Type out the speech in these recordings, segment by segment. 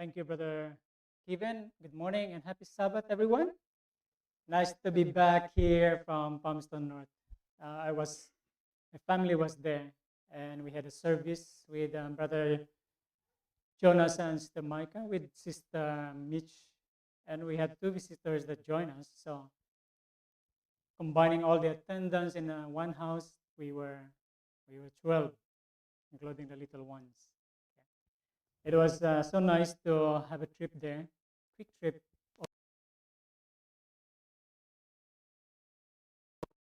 Thank you, Brother Kevin. Good morning and happy Sabbath, everyone. Nice to be back here from Palmerston North. My family was there, and we had a service with Brother Jonas and Sister Micah, with Sister Mitch, and we had two visitors that joined us. So, combining all the attendance in one house, we were 12, including the little ones. It was so nice to have a trip there, quick trip.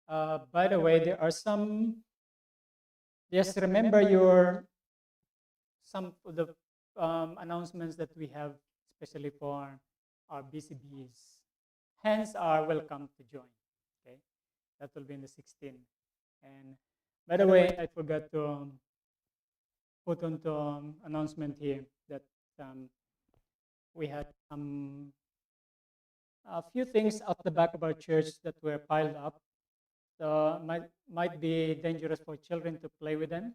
By the way, there are some. Just remember some of the announcements that we have, especially for our BCBs. Hence, are welcome to join. Okay, that will be in the 16th. And by the way, I forgot to put on the announcement here that we had a few things at the back of our church that were piled up. So might be dangerous for children to play with them.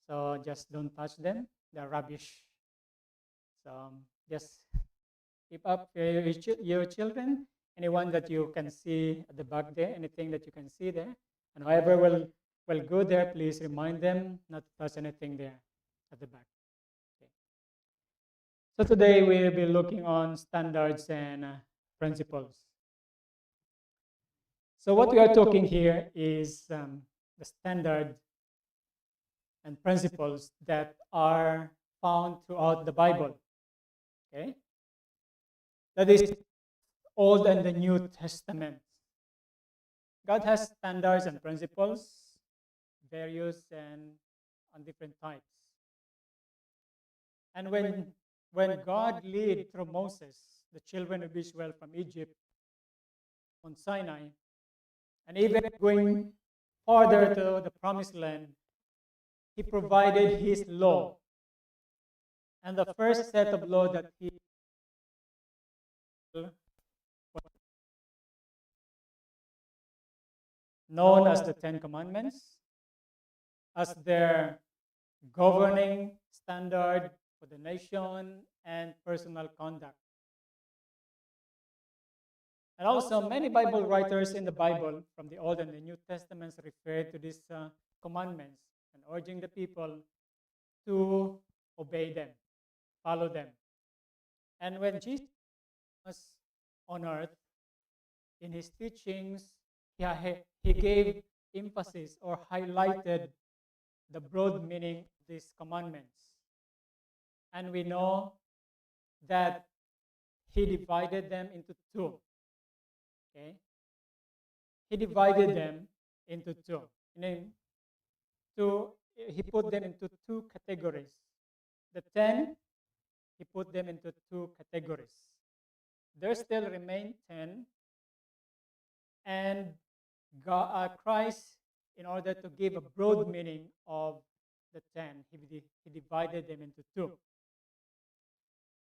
So just don't touch them. They're rubbish. So just keep up your children. Anyone that you can see at the back there, anything that you can see there, and whoever will go there, please remind them not to touch anything there at the back. Okay. So today we'll be looking on standards and principles. So what we are talking here is the standard and principles that are found throughout the Bible. Okay, that is Old and the New Testament. God has standards and principles, various and on different types. And when God led through Moses the children of Israel from Egypt on Sinai, and even going farther to the promised land, he provided his law. And the first set of law that he known as the Ten Commandments, as their governing standard for the nation and personal conduct. And also, many Bible writers in the Bible, from the Old and the New Testaments, refer to these commandments and urging the people to obey them, follow them. And when Jesus was on earth, in his teachings, he gave emphasis or highlighted the broad meaning of these commandments. And we know that he divided them into two. Okay? He divided them into two. He put them into two categories. The 10, he put them into two categories. There still remain 10, and Christ, in order to give a broad meaning of the 10, he divided them into two.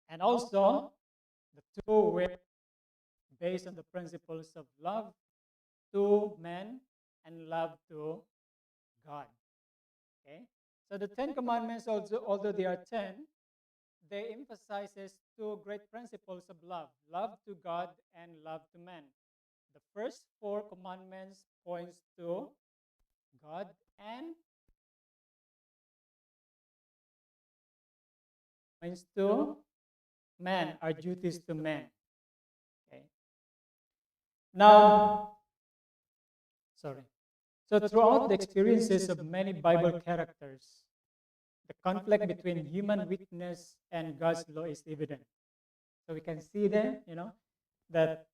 And also, the two were based on the principles of love to man and love to God. Okay? So the 10 Commandments, also, although they are 10, they emphasizes two great principles of love to God and love to man. The first 4 commandments points to God and points to man, our duties to man. Okay. Now, so throughout the experiences of many Bible characters, the conflict between human weakness and God's law is evident. So we can see there, that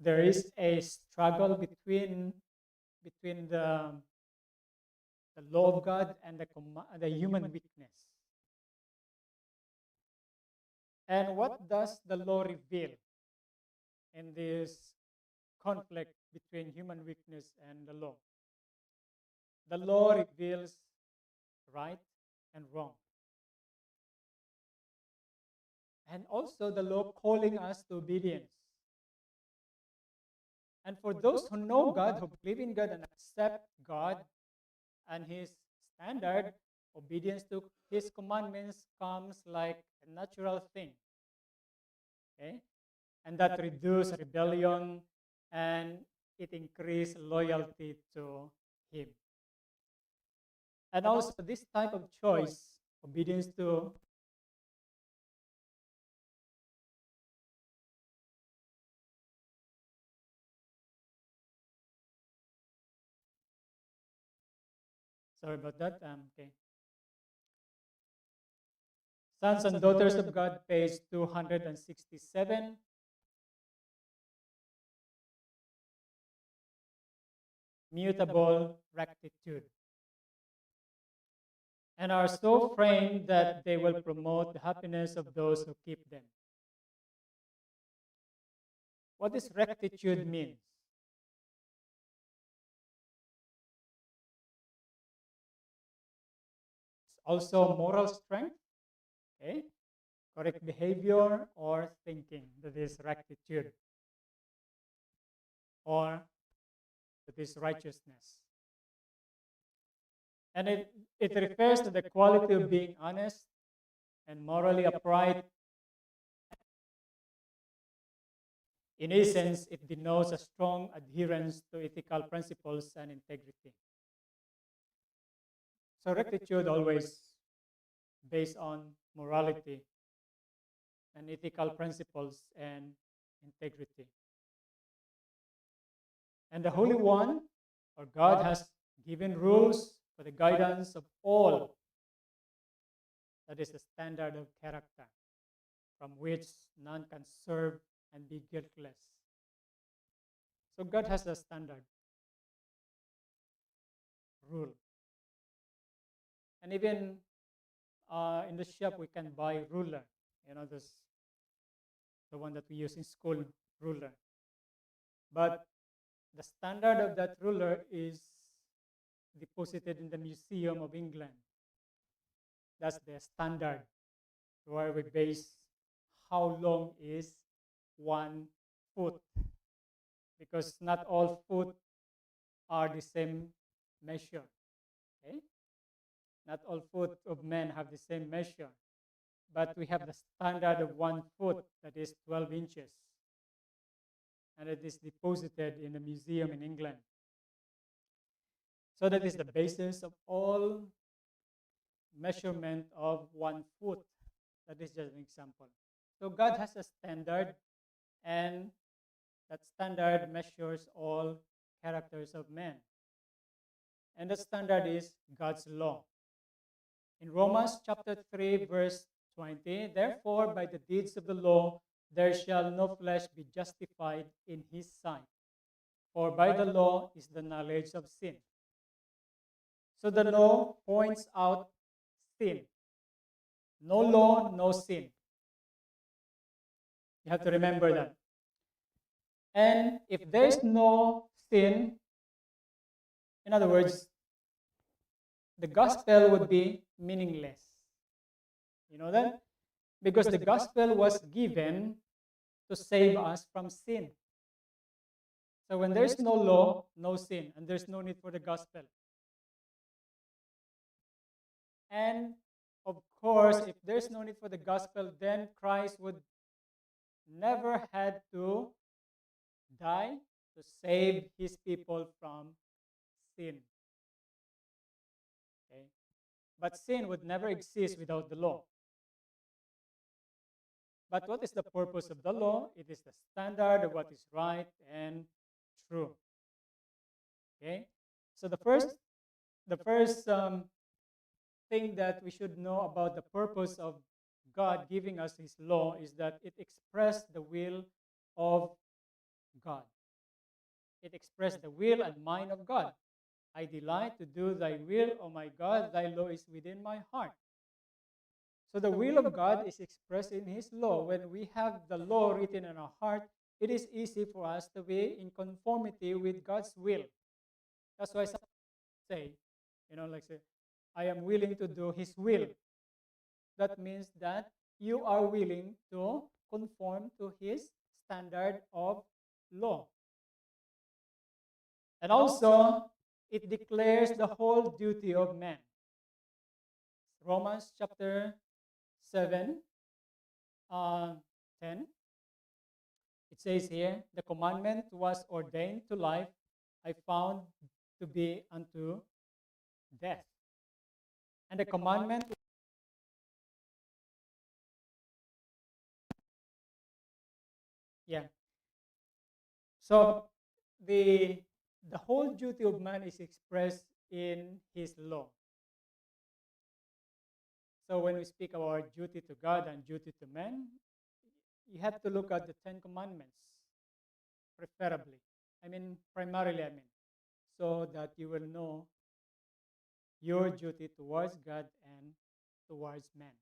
there is a struggle between the law of God and the human weakness. And what does the law reveal in this conflict between human weakness and the law? The law reveals right and wrong. And also the law calling us to obedience. And for those who know God, who believe in God and accept God and his standard, obedience to His commandments comes like a natural thing. Okay? And that reduces rebellion and it increases loyalty to Him. And also, this type of choice, obedience to sorry about that. Okay. Sons and Daughters of God, page 267. Mutable rectitude. And are so framed that they will promote the happiness of those who keep them. What does rectitude mean? It's also moral strength, okay? Correct behavior or thinking, that is rectitude, or that is righteousness. And it refers to the quality of being honest and morally upright. In essence, it denotes a strong adherence to ethical principles and integrity. So rectitude always based on morality and ethical principles and integrity. And the Holy One, or God, has given rules for the guidance of all. That is the standard of character from which none can serve and be guiltless. So God has a standard rule. And even in the shop, we can buy ruler. You know, this the one that we use in school, ruler. But the standard of that ruler is deposited in the Museum of England. That's the standard where we base how long is 1 foot. Because not all foot are the same measure. Okay? Not all foot of men have the same measure. But we have the standard of 1 foot, that is 12 inches. And it is deposited in a museum in England. So that is the basis of all measurement of 1 foot. That is just an example. So God has a standard, and that standard measures all characters of men. And the standard is God's law. In Romans chapter 3, verse 20, therefore by the deeds of the law there shall no flesh be justified in his sight, for by the law is the knowledge of sin. So the law points out sin. No law, no sin. You have to remember that. And if there is no sin, in other words, the gospel would be meaningless. You know that? Because the gospel was given to save us from sin. So when there's no law, no sin, and there's no need for the gospel. And of course, if there's no need for the gospel, then Christ would never had to die to save his people from sin. Okay? But sin would never exist without the law. But what is the purpose of the law? It is the standard of what is right and true. Okay? So the first thing that we should know about the purpose of God giving us his law is that it expressed the will of God. It expressed the will and mind of God. I delight to do thy will, O my God, thy law is within my heart. So the will of God is expressed in his law. When we have the law written in our heart, it is easy for us to be in conformity with God's will. That's why some say, say, I am willing to do his will. That means that you are willing to conform to his standard of law. And also, it declares the whole duty of man. Romans chapter 7, uh, 10. It says here, the commandment was ordained to life, I found to be unto death. And the commandment, yeah. So the whole duty of man is expressed in his law. So when we speak about duty to God and duty to man, you have to look at the Ten Commandments, preferably. Primarily, so that you will know your duty towards God and towards man.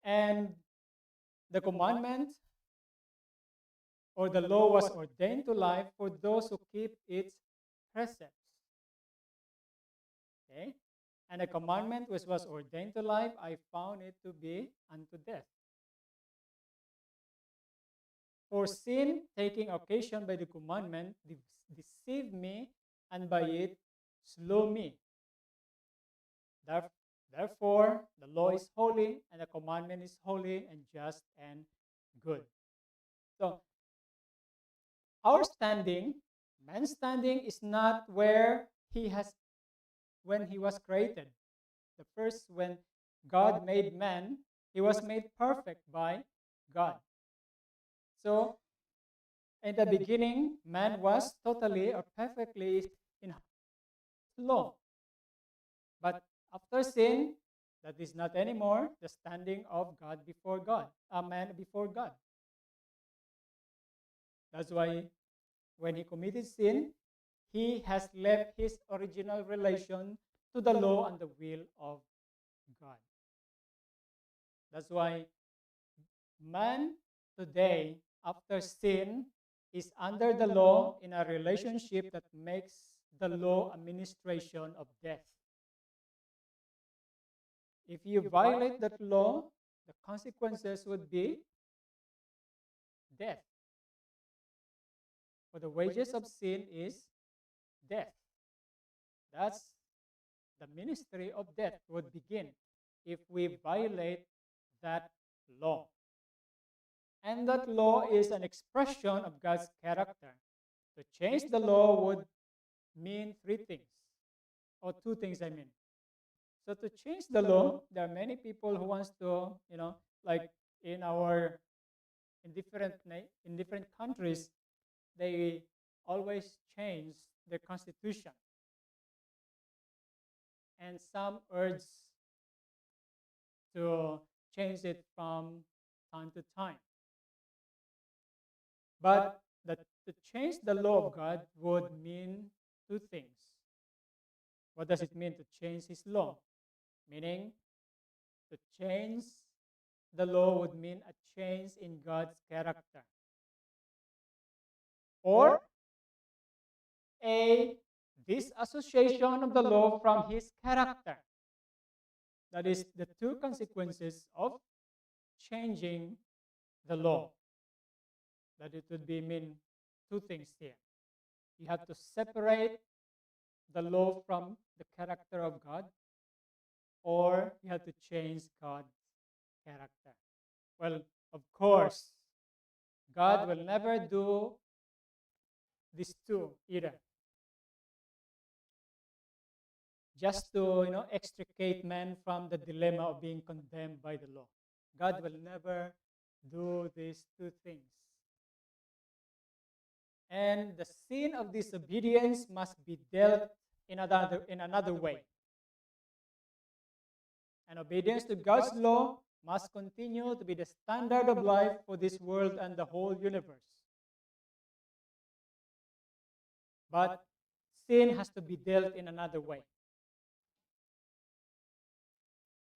And the commandment or the law was ordained to life for those who keep its precepts. Okay? And the commandment which was ordained to life, I found it to be unto death. For sin, taking occasion by the commandment, deceived me, and by it slew me. Therefore, the law is holy, and the commandment is holy and just and good. So, our standing, man's standing, is not where when he was created. The first, when God made man, he was made perfect by God. So, in the beginning, man was totally or perfectly in law. But after sin, that is not anymore the standing of God before God, a man before God. That's why when he committed sin, he has left his original relation to the law and the will of God. That's why man today, after sin, is under the law in a relationship that makes the law administration of death. If you violate that law, the consequences would be death. For the wages of sin is death. That's the ministry of death would begin if we violate that law. And that law is an expression of God's character. To change the law would mean three things, or two things, So to change the law, there are many people who wants to, like in in different countries, they always change their constitution. And some urge to change it from time to time. But to change the law of God would mean two things. What does it mean to change his law? Meaning, to change the law would mean a change in God's character. Or a disassociation of the law from his character. That is the two consequences of changing the law. That it would mean two things here. You have to separate the law from the character of God, or you have to change God's character. Well, of course, God will never do these two either. Just to extricate man from the dilemma of being condemned by the law. God will never do these two things. And the sin of disobedience must be dealt in another way. And obedience to God's law must continue to be the standard of life for this world and the whole universe. But sin has to be dealt in another way.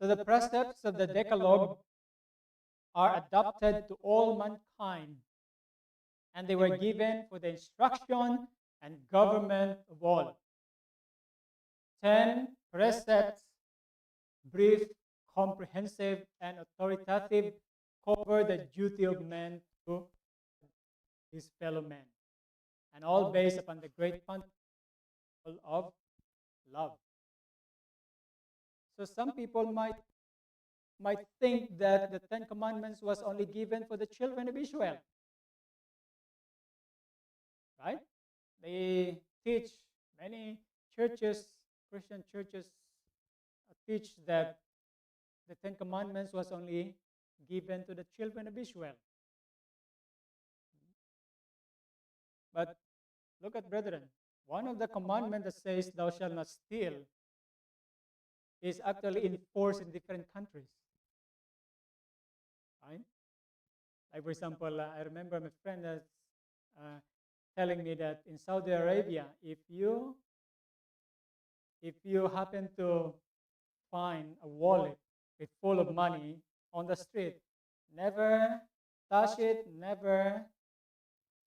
So the precepts of the Decalogue are adopted to all mankind, and they were given for the instruction and government of all. 10 precepts, brief, comprehensive, and authoritative, cover the duty of man to his fellow man, and all based upon the great principle of love. So some people might think that the Ten Commandments was only given for the children of Israel, right? They teach, many churches, Christian churches teach that the Ten Commandments was only given to the children of Israel. But look at brethren, one of the commandments that says thou shalt not steal is actually enforced in different countries. Right? Like for example, I remember my friend that's telling me that in Saudi Arabia, if you happen to find a wallet with full of money on the street, never touch it, never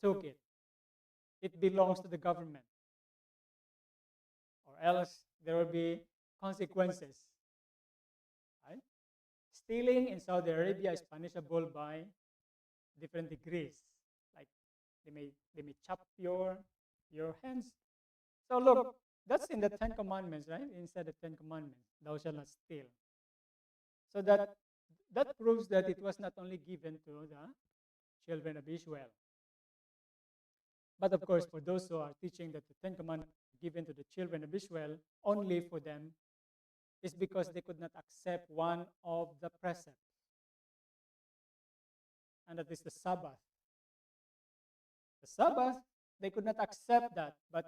took it. It belongs to the government, or else there will be consequences. Right? Stealing in Saudi Arabia is punishable by different degrees. Like they may chop your hands. So look, that's in the Ten Commandments, right? Inside the Ten Commandments, thou shalt not steal. So that proves that it was not only given to the children of Israel. But of course, for those who are teaching that the Ten Commandments were given to the children of Israel only for them, is because they could not accept one of the precepts, and that is the Sabbath. The Sabbath, they could not accept that, but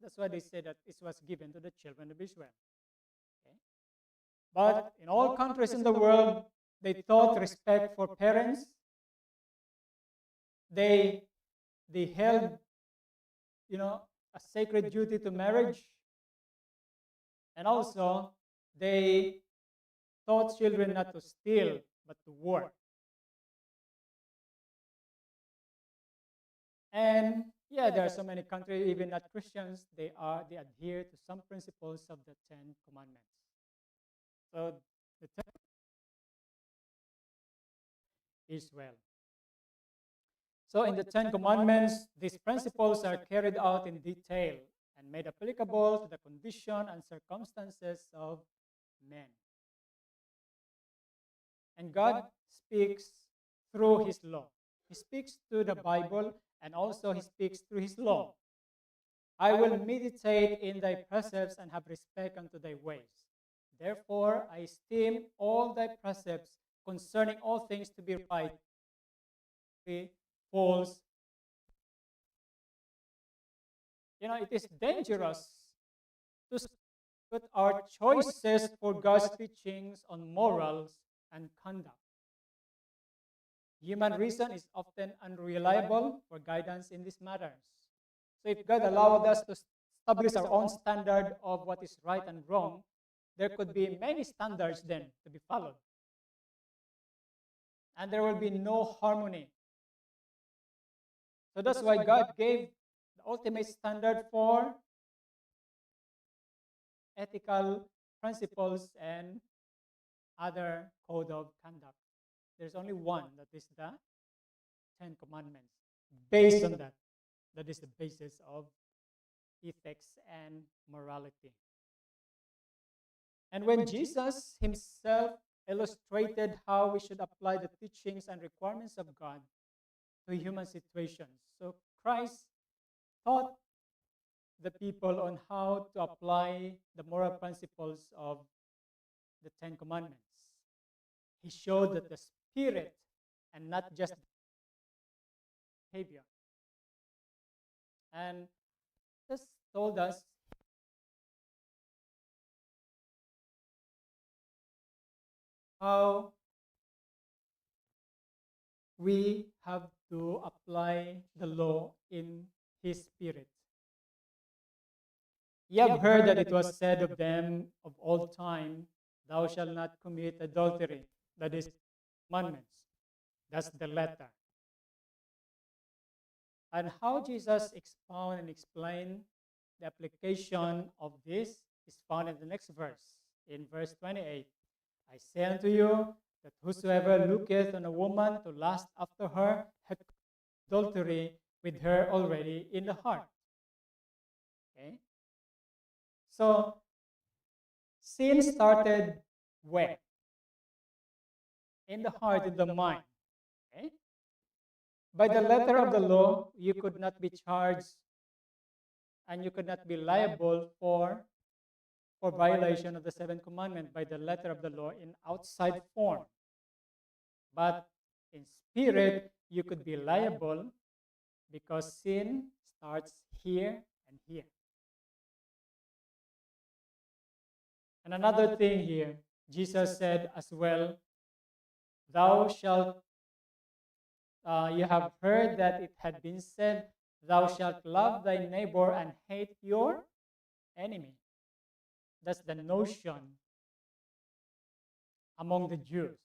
that's why they say that it was given to the children of Israel. Okay? But in all countries in the world, they taught respect for parents. They held, a sacred duty to marriage. And also, they taught children not to steal, but to work. And yeah, there are so many countries, even not Christians, they adhere to some principles of the Ten Commandments. So the Ten Israel. So in the Ten Commandments, these principles are carried out in detail and made applicable to the condition and circumstances of men. And God speaks through His law. He speaks through the Bible, and also He speaks through His law. I will meditate in thy precepts and have respect unto thy ways. Therefore, I esteem all thy precepts concerning all things to be right, false. It is dangerous to put our choices for God's teachings on morals and conduct. Human reason is often unreliable for guidance in these matters. So if God allowed us to establish our own standard of what is right and wrong, there could be many standards then to be followed. And there will be no harmony. So that's why God gave the ultimate standard for ethical principles and other code of conduct. There's only one, that is the Ten Commandments. Based on that is the basis of ethics and morality. And when Jesus Himself illustrated how we should apply the teachings and requirements of God to human situations, so Christ taught the people on how to apply the moral principles of the Ten Commandments. He showed that the spirit and not just behavior. And this told us how we have to apply the law in His spirit. Ye have heard that it was said of them of old time, thou shalt not commit adultery. That is commandments. That's the letter. And how Jesus expound and explain the application of this is found in the next verse, in verse 28. I say unto you that whosoever looketh on a woman to lust after her hath adultery with her already in the heart. Okay? So, sin started where? In the heart, in the mind. Okay? By the letter of the law, you could not be charged and you could not be liable for violation of the seventh commandment by the letter of the law in outside form. But in spirit, you could be liable because sin starts here and here. And another thing here, Jesus said as well, thou shalt, you have heard that it had been said, thou shalt love thy neighbor and hate your enemy. That's the notion among the Jews.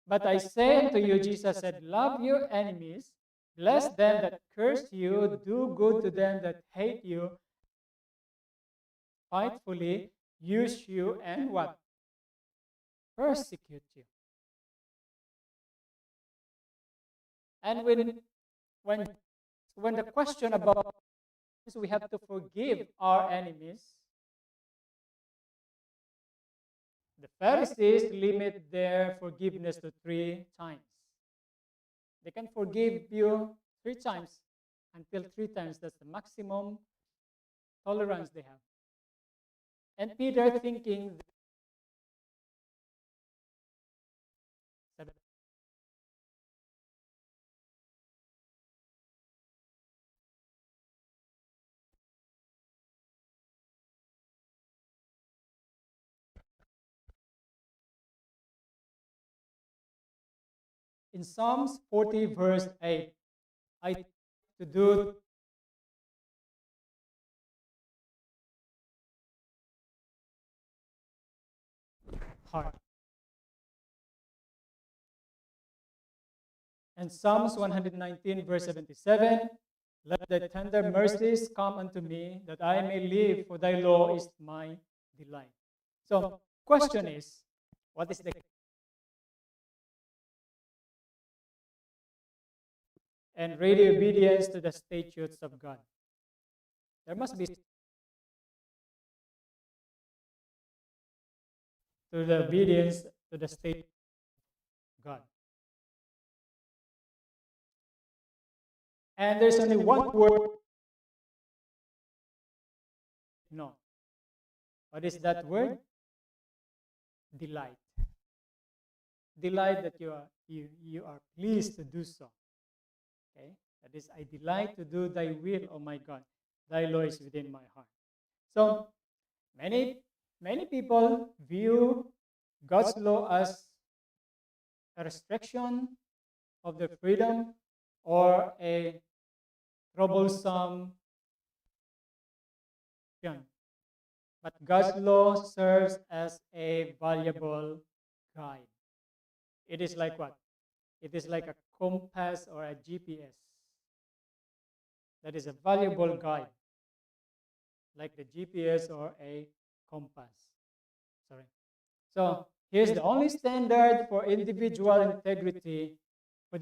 But I say unto you, Jesus said, love your enemies, bless them that curse you, do good to them that hate you, spitefully use you, and what? Persecute you. And when the question about we have to forgive our enemies, the Pharisees limit their forgiveness to 3 times. They can forgive you 3 times until 3 times. That's the maximum tolerance they have. And Peter thinking in Psalms 40 verse 8, I to do hard. And Psalms 119 verse 77, let thy tender mercies come unto me, that I may live, for thy law is my delight. So, question is, what is the and ready obedience to the statutes of God? There must be to the obedience to the statutes of God. And there's only one word. No. What is that word? Delight. Delight that you are pleased to do so. Okay? That is, I delight to do thy will, O my God. Thy law is within my heart. So many people view God's law as a restriction of their freedom or a troublesome. But God's law serves as a valuable guide. It is like what? It is like a compass or a GPS. That is a valuable guide, like the GPS or a compass. Sorry. So here's the only standard for individual integrity for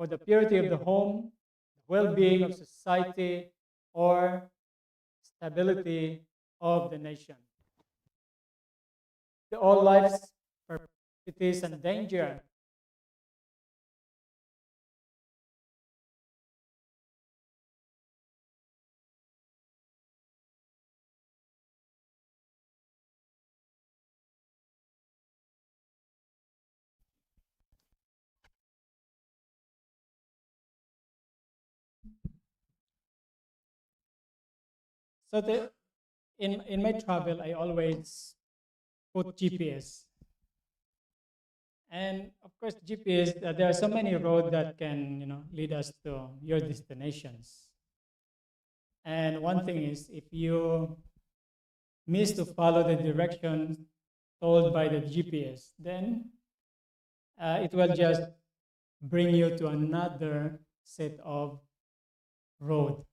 the purity of the home, the well-being of society, or stability of the nation. All life's perplexities and danger. So in my travel, I always put GPS. And of course, GPS, there are so many roads that can lead us to your destinations. And one thing is, if you miss to follow the direction told by the GPS, then it will just bring you to another set of road.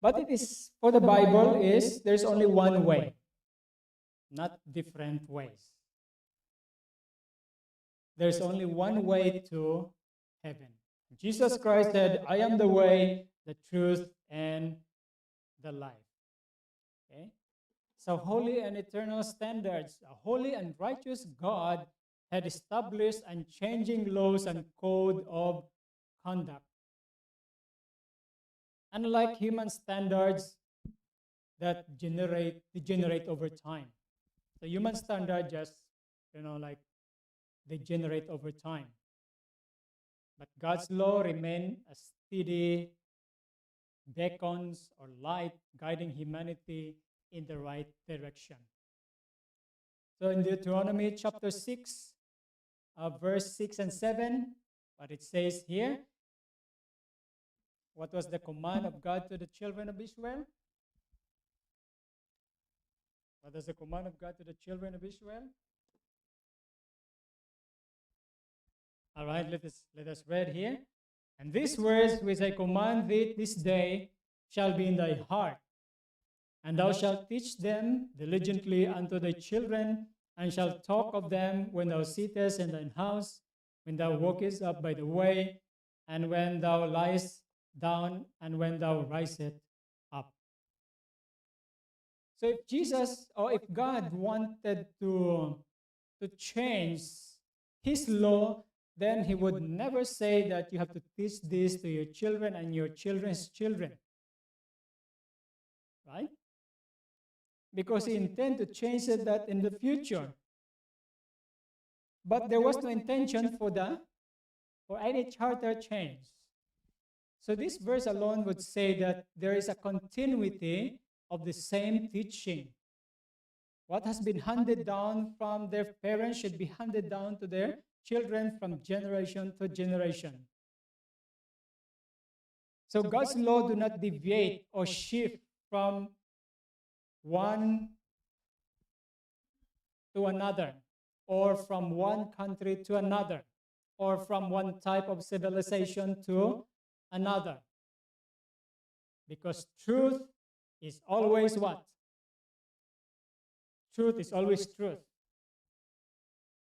But it is, for the Bible, is there's only one way, not different ways. There's only one way to heaven. Jesus Christ said, I am the way, the truth, and the life. Okay? So holy and eternal standards, a holy and righteous God had established unchanging laws and code of conduct. Unlike human standards that degenerate over time. The human standard just, like they generate over time. But God's law remain a steady beacons or light guiding humanity in the right direction. So in Deuteronomy chapter 6, verse 6 and 7, what it says here, what was the command of God to the children of Israel? What is the command of God to the children of Israel? All right, let us read here. And these words which I command thee this day shall be in thy heart, and thou shalt teach them diligently unto thy children, and shalt talk of them when thou sittest in thine house, when thou walkest up by the way, and when thou liest down, and when thou risest up. So if Jesus or if God wanted to change his law, then he would never say that you have to teach this to your children and your children's children. Right? Because he intended to change that in the future. But there was no intention for any charter change. So this verse alone would say that there is a continuity of the same teaching. What has been handed down from their parents should be handed down to their children from generation to generation. So God's law do not deviate or shift from one to another, or from one country to another, or from one type of civilization to another. Because truth is always what? Truth is always truth.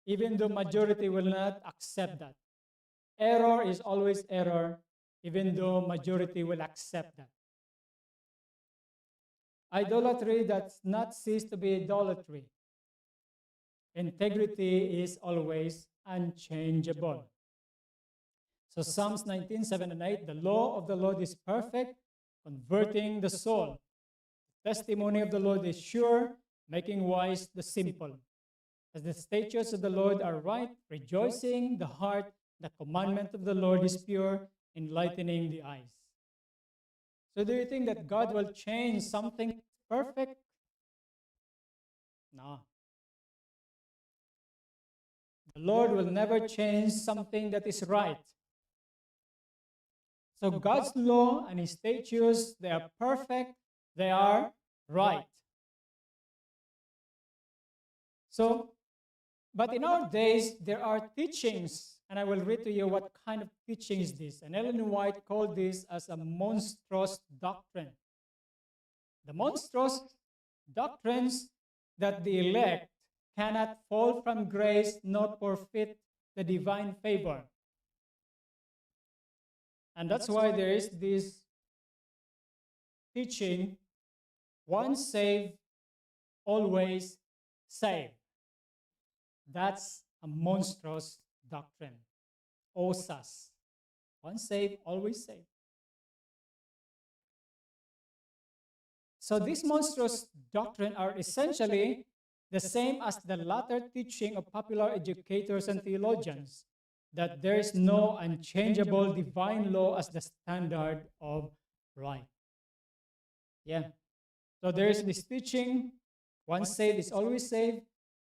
Even though majority will not accept that. Error is always error, even though majority will accept that. Idolatry does not cease to be idolatry. Integrity is always unchangeable. So Psalms 19:7 and 8, the law of the Lord is perfect, converting the soul. The testimony of the Lord is sure, making wise the simple. As the statutes of the Lord are right, rejoicing the heart, the commandment of the Lord is pure, enlightening the eyes. So do you think that God will change something perfect? No. The Lord will never change something that is right. So God's law and his statutes, they are perfect, they are right. So, but in our days, there are teachings, and I will read to you what kind of teaching is this. And Ellen White called this as a monstrous doctrine. The monstrous doctrines that the elect cannot fall from grace nor forfeit the divine favor. And that's why there is this teaching, once saved, always saved. That's a monstrous doctrine. OSAS. Once saved, always saved. So these monstrous doctrines are essentially the same as the latter teaching of popular educators and theologians, that there is no unchangeable divine law as the standard of right. Yeah. So there is this teaching, once saved is always saved,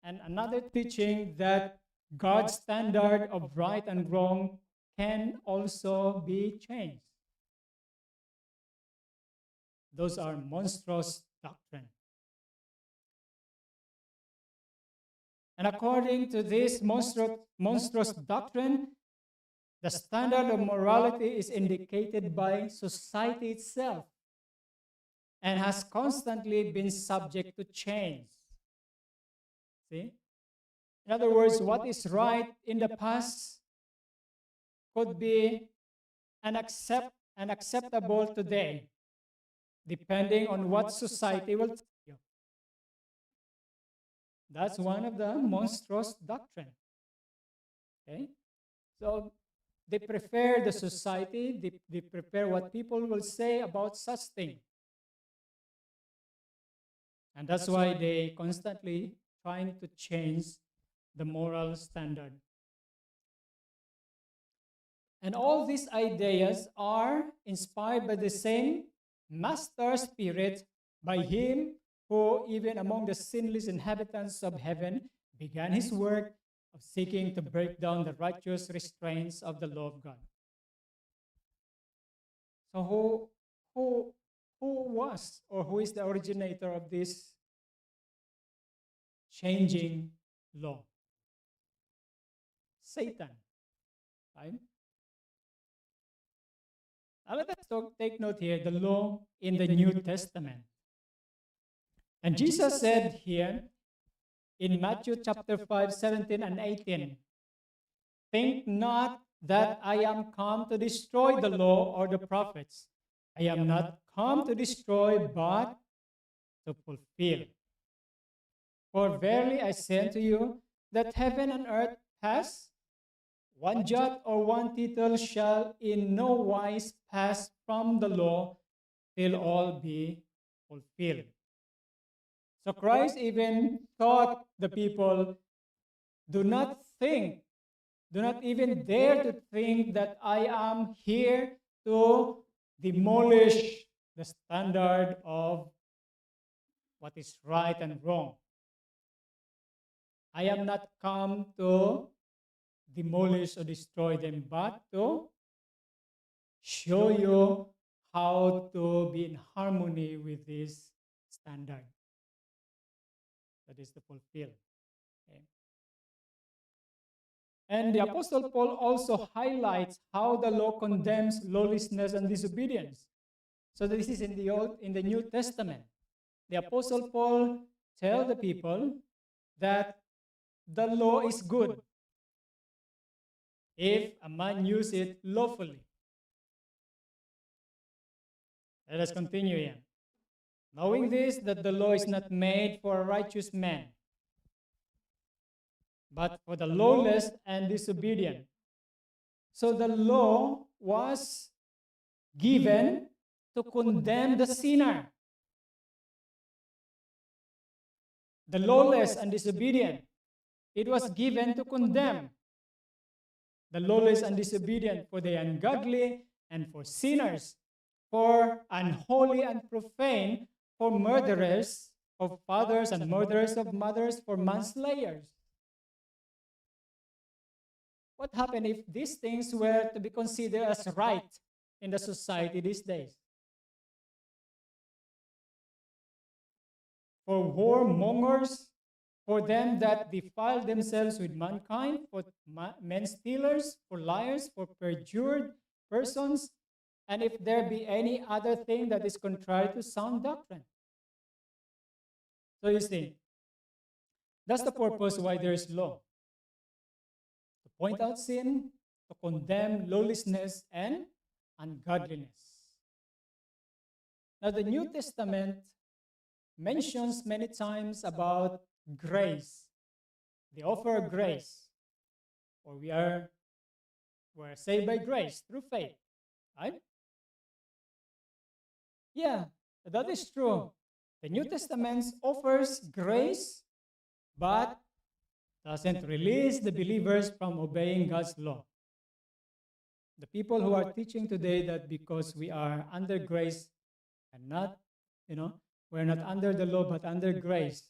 and another teaching that God's standard of right and wrong can also be changed. Those are monstrous doctrine. And according to this monstrous doctrine, the standard of morality is indicated by society itself and has constantly been subject to change. See? In other words, what is right in the past could be unacceptable today, depending on what society will tell you. That's one of the monstrous doctrine. Okay? So they prefer the society, they prepare what people will say about such thing. And that's why they constantly trying to change the moral standard. And all these ideas are inspired by the same master spirit, by him who, even among the sinless inhabitants of heaven, began his work of seeking to break down the righteous restraints of the law of God. So who was or who is the originator of this changing law? Satan. Right? Now let us take note here, the law in the New Testament. And Jesus said here in Matthew chapter 5, 17 and 18, think not that I am come to destroy the law or the prophets. I am not come to destroy, but to fulfill. For verily I say unto you, that heaven and earth pass, one jot or one tittle shall in no wise pass from the law till all be fulfilled. So Christ even taught the people, do not even dare to think that I am here to demolish the standard of what is right and wrong. I am not come to demolish or destroy them, but to show you how to be in harmony with this standard. That is to fulfill. Okay. And the Apostle Paul also highlights how the law condemns lawlessness and disobedience. So this is in the New Testament. The Apostle Paul tells the people that the law is good if a man uses it lawfully. Let us continue here. Knowing this, that the law is not made for a righteous man, but for the lawless and disobedient. So the law was given to condemn the sinner. The lawless and disobedient, it was given to condemn. The lawless and disobedient, for the ungodly and for sinners, for unholy and profane, for murderers of fathers and murderers of mothers, for manslayers. What happened if these things were to be considered as right in the society these days? For whoremongers, for them that defile themselves with mankind, for men stealers, for liars, for perjured persons, and if there be any other thing that is contrary to sound doctrine. So you see, that's the purpose why there is law. To point out sin, to condemn lawlessness and ungodliness. Now the New Testament mentions many times about grace, the offer of grace, or we're saved by grace through faith, right? Yeah, that is true. The New Testament offers grace, but doesn't release the believers from obeying God's law. The people who are teaching today that because we are under grace and not, we're not under the law but under grace,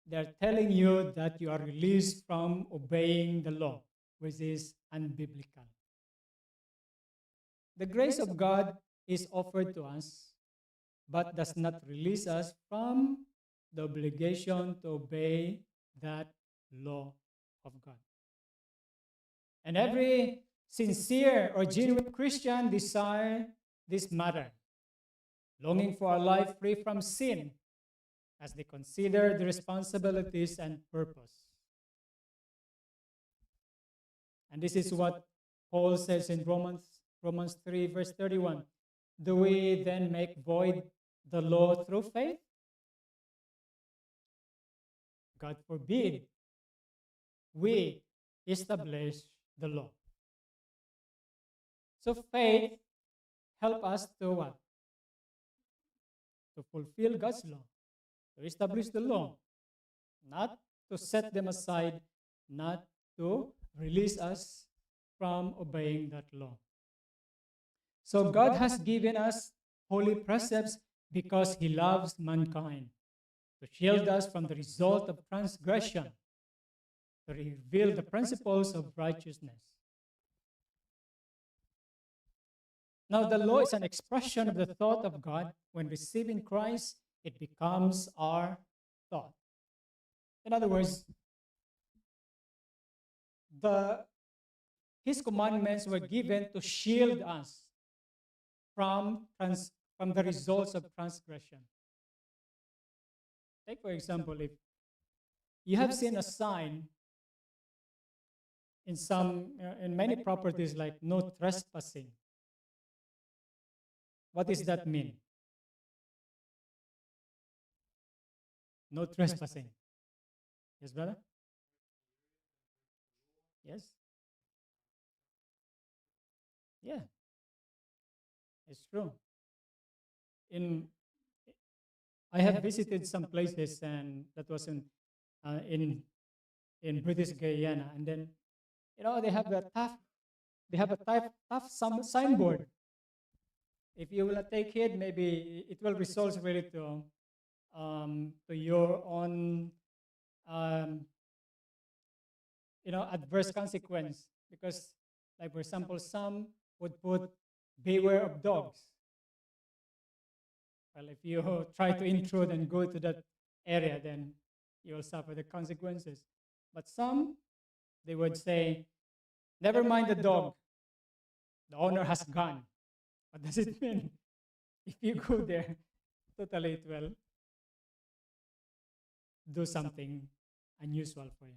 they're telling you that you are released from obeying the law, which is unbiblical. The grace of God is offered to us, but does not release us from the obligation to obey that law of God. And every sincere or genuine Christian desire this matter, longing for a life free from sin as they consider the responsibilities and purpose. And this is what Paul says in Romans 3, verse 31, do we then make void the law through faith? God forbid. We establish the law. So faith help us to what? To fulfill God's law, to establish the law, not to set them aside, not to release us from obeying that law. So God has given us holy precepts because He loves mankind, to shield us from the result of transgression, to reveal the principles of righteousness. Now, the law is an expression of the thought of God. When receiving Christ, it becomes our thought. In other words, His commandments were given to shield us from the results of transgression. Take, for example, if you have seen a sign in many properties like no trespassing. What does that mean? No trespassing. Yes, brother? Yes? Yeah. It's true. I have visited some places, and that was in British Guyana, and then they have a tough signboard. If you will not take it, maybe it will result really to your own adverse consequence, because, like, for example, some would put beware of dogs. Well, if you try to intrude and go to that area, then you will suffer the consequences. But some, they would say, never mind the dog, the owner has gone. What does it mean? If you go there, totally it will do something unusual for you.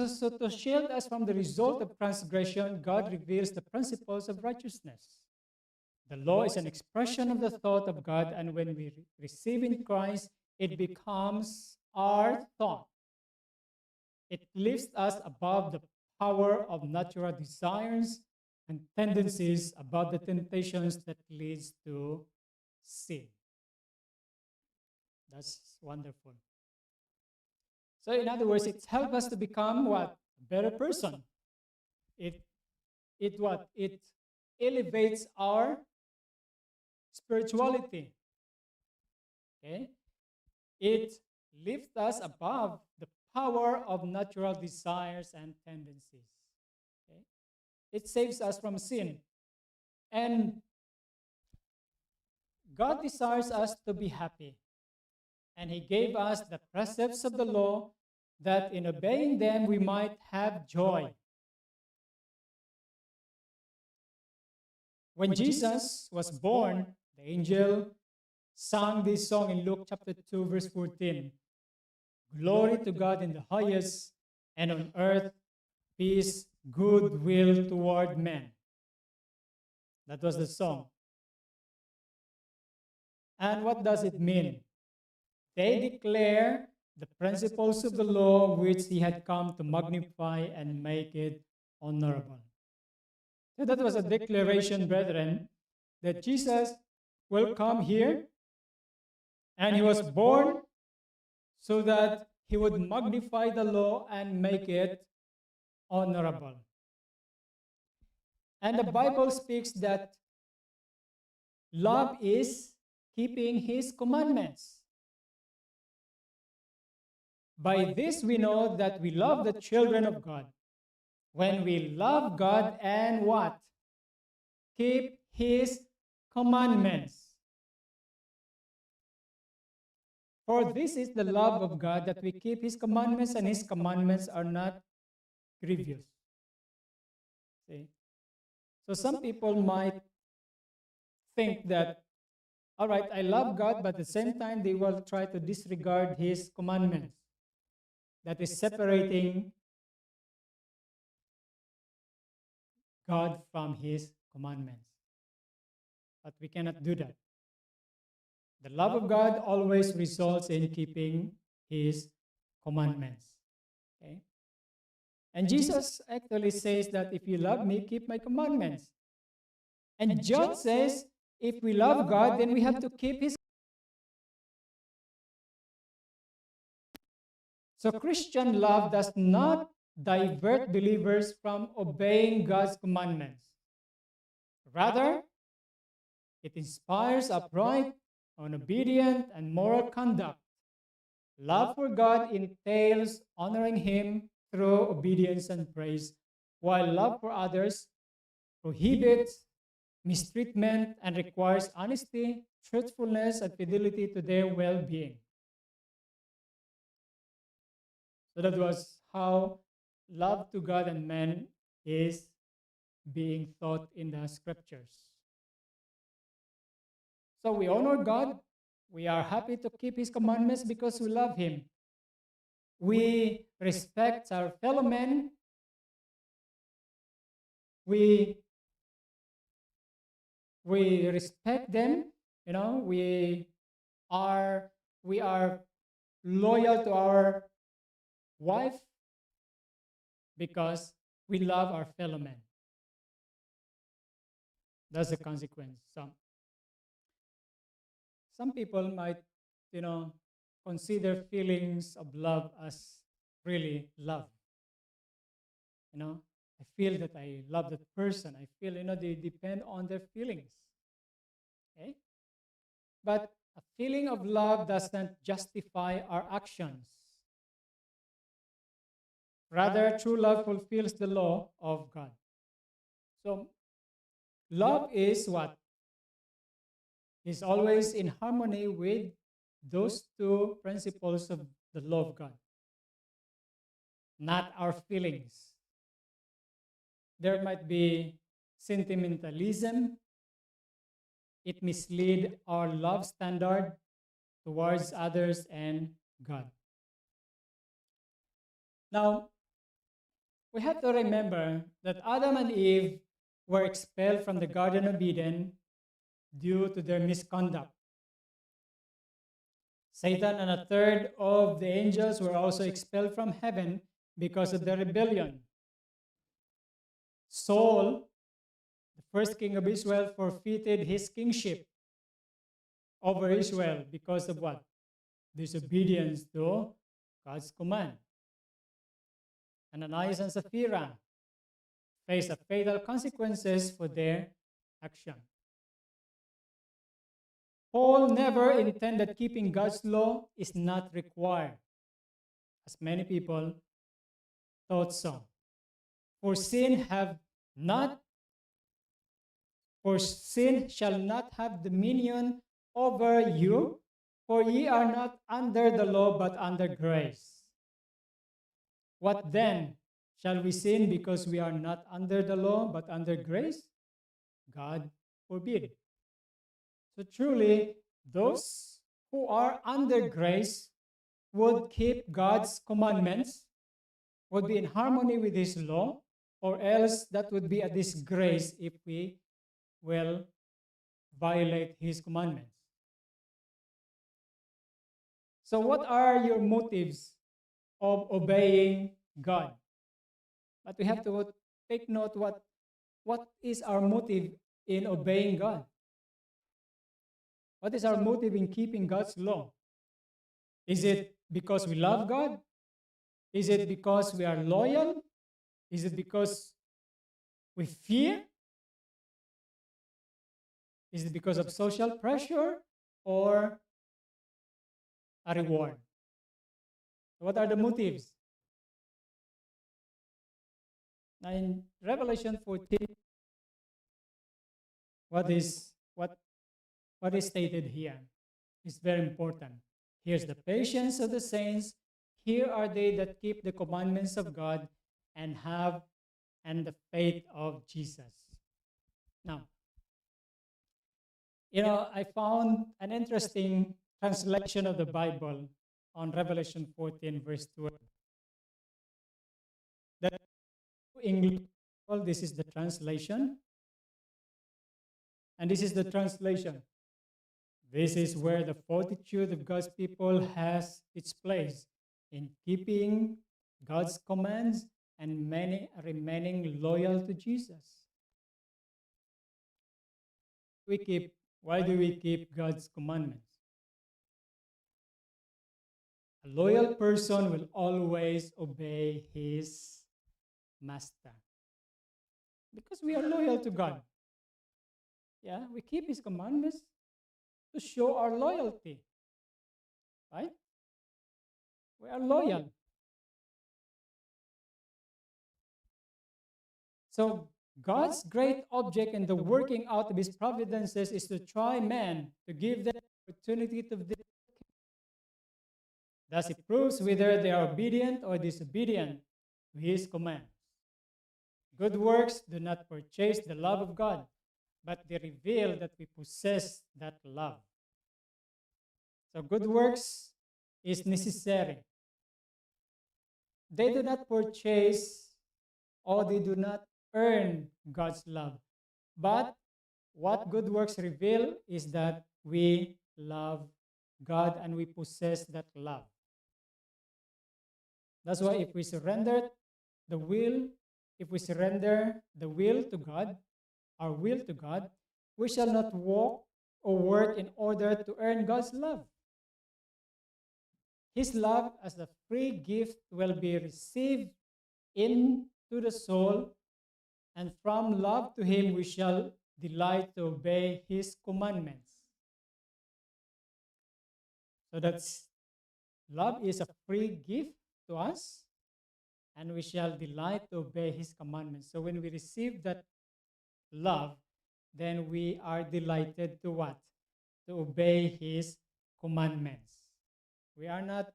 So to shield us from the result of transgression, God reveals the principles of righteousness. The law is an expression of the thought of God, and when we receive in Christ, it becomes our thought. It lifts us above the power of natural desires and tendencies, above the temptations that leads to sin. That's wonderful. So in other words, it helps us to become what? A better person. It elevates our spirituality. Okay? It lifts us above the power of natural desires and tendencies. Okay? It saves us from sin. And God desires us to be happy. And He gave us the precepts of the law, that in obeying them we might have joy. When Jesus was born, the angel sang this song in Luke chapter 2, verse 14. Glory to God in the highest, and on earth peace, goodwill toward men. That was the song. And what does it mean? They declare the principles of the law which He had come to magnify and make it honorable. So that was a declaration, brethren, that Jesus will come here, and He was born so that He would magnify the law and make it honorable. And the Bible speaks that love is keeping His commandments. By this we know that we love the children of God, when we love God and what? Keep His commandments. For this is the love of God, that we keep His commandments, and His commandments are not grievous. See? So some people might think that, all right, I love God, but at the same time they will try to disregard His commandments. That is separating God from his commandments. But we cannot do that. The love of God always results in keeping his commandments. Okay? And Jesus actually says that if you love me, keep my commandments. And John says, if we love God, then we have to keep his. So Christian love does not divert believers from obeying God's commandments. Rather, it inspires upright, obedient, and moral conduct. Love for God entails honoring him through obedience and praise, while love for others prohibits mistreatment and requires honesty, truthfulness, and fidelity to their well-being. So that was how love to God and man is being taught in the scriptures. So we honor God. We are happy to keep his commandments because we love him. We respect our fellow men. We respect them. You know, we are loyal to our wife because we love our fellow men. That's the consequence. Some people might, consider feelings of love as really love. I feel that I love that person. I feel, they depend on their feelings. Okay? But a feeling of love doesn't justify our actions. Rather, true love fulfills the law of God. So, love is what? Is always in harmony with those two principles of the law of God, not our feelings. There might be sentimentalism. It misleads our love standard towards others and God. Now, we have to remember that Adam and Eve were expelled from the Garden of Eden due to their misconduct. Satan and a third of the angels were also expelled from heaven because of their rebellion. Saul, the first king of Israel, forfeited his kingship over Israel because of what? Disobedience to God's command. Ananias and Sapphira faced fatal consequences for their action. Paul never intended keeping God's law is not required, as many people thought so. For sin shall not have dominion over you, for ye are not under the law but under grace. What then? Shall we sin because we are not under the law but under grace? God forbid. So truly, those who are under grace would keep God's commandments, would be in harmony with his law, or else that would be a disgrace if we will violate his commandments. So what are your motives of obeying God? But we have to take note what is our motive in obeying God? What is our motive in keeping God's law? Is it because we love God? Is it because we are loyal? Is it because we fear? Is it because of social pressure or a reward? What are the motives? Now in Revelation 14, what is stated here is very important. Here's the patience of the saints. Here are they that keep the commandments of God and the faith of Jesus. Now, I found an interesting translation of the Bible on Revelation 14, verse 12. That English Well, this is the translation, and this is the translation. This is where the fortitude of God's people has its place in keeping God's commands and many remaining loyal to Jesus. Why do we keep God's commandments? A loyal person will always obey his master because we are loyal to God. Yeah, we keep his commandments to show our loyalty, right? We are loyal. So God's great object in the working out of his providences is to try man, to give them opportunity to do. Thus it proves whether they are obedient or disobedient to his commands. Good works do not purchase the love of God, but they reveal that we possess that love. So good works is necessary. They do not purchase or they do not earn God's love. But what good works reveal is that we love God and we possess that love. That's why if we surrender the will, if we surrender the will to God, our will to God, we shall not walk or work in order to earn God's love. His love as a free gift will be received into the soul, and from love to him we shall delight to obey his commandments. So that's love is a free gift to us, and we shall delight to obey his commandments. So when we receive that love, then we are delighted to what? To obey his commandments. We are not,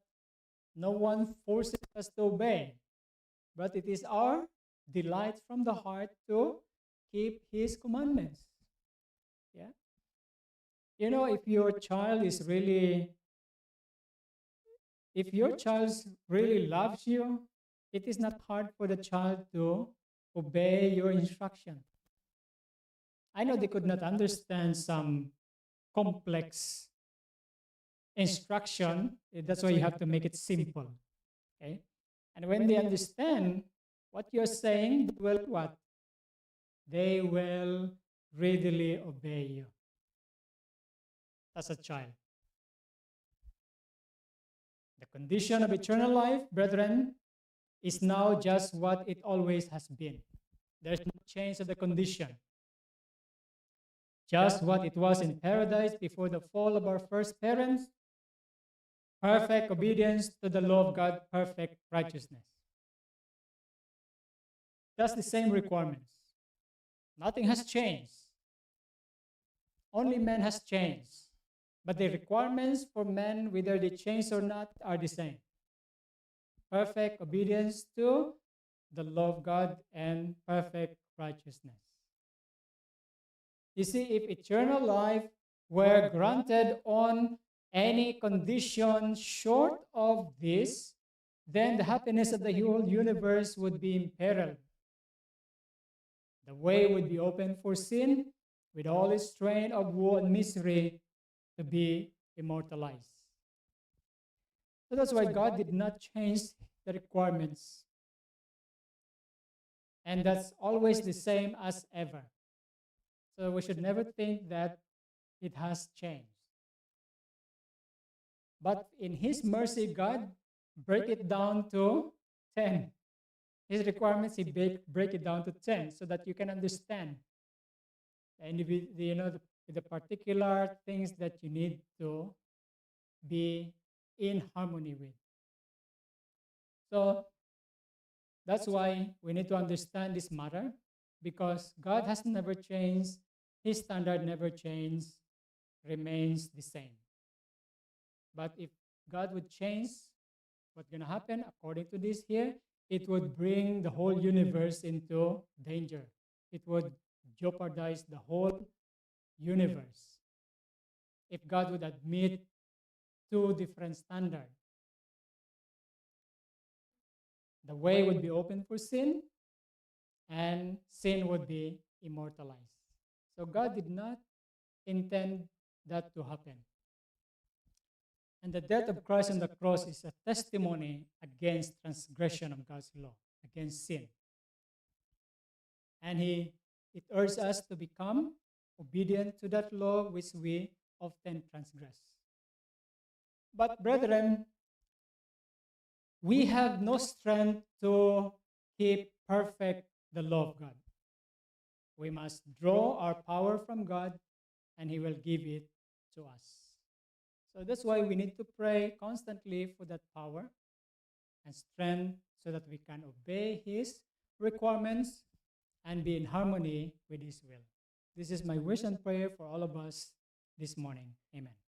no one forces us to obey, but it is our delight from the heart to keep his commandments. Yeah. You know, if your child really loves you, it is not hard for the child to obey your instruction. I know they could not understand some complex instruction. That's why you have to make it simple. Okay? And when they understand what you're saying, they will what? They will readily obey you as a child. The condition of eternal life, brethren, is now just what it always has been. There's no change of the condition. Just what it was in paradise before the fall of our first parents. Perfect obedience to the law of God, perfect righteousness. Just the same requirements. Nothing has changed. Only man has changed. But the requirements for men, whether they change or not, are the same. Perfect obedience to the law of God and perfect righteousness. You see, if eternal life were granted on any condition short of this, then the happiness of the whole universe would be imperiled. The way would be open for sin, with all its strain of woe and misery, to be immortalized. So that's why God did not change the requirements. And that's always the same as ever. So we should never think that it has changed. But in his mercy, God break it down to 10. His requirements, he break it down to 10 so that you can understand. And the particular things that you need to be in harmony with. So that's why we need to understand this matter, because God has never changed. His standard never changed, remains the same. But if God would change, what's going to happen according to this here? It would bring the whole universe into danger. It would jeopardize the whole universe. If God would admit two different standards, the way would be open for sin, and sin would be immortalized. So God did not intend that to happen. And the death of Christ on the cross is a testimony against transgression of God's law, against sin. And it urges us to become obedient to that law which we often transgress. But brethren, we have no strength to keep perfect the law of God. We must draw our power from God, and He will give it to us. So that's why we need to pray constantly for that power and strength so that we can obey His requirements and be in harmony with His will. This is my wish and prayer for all of us this morning. Amen.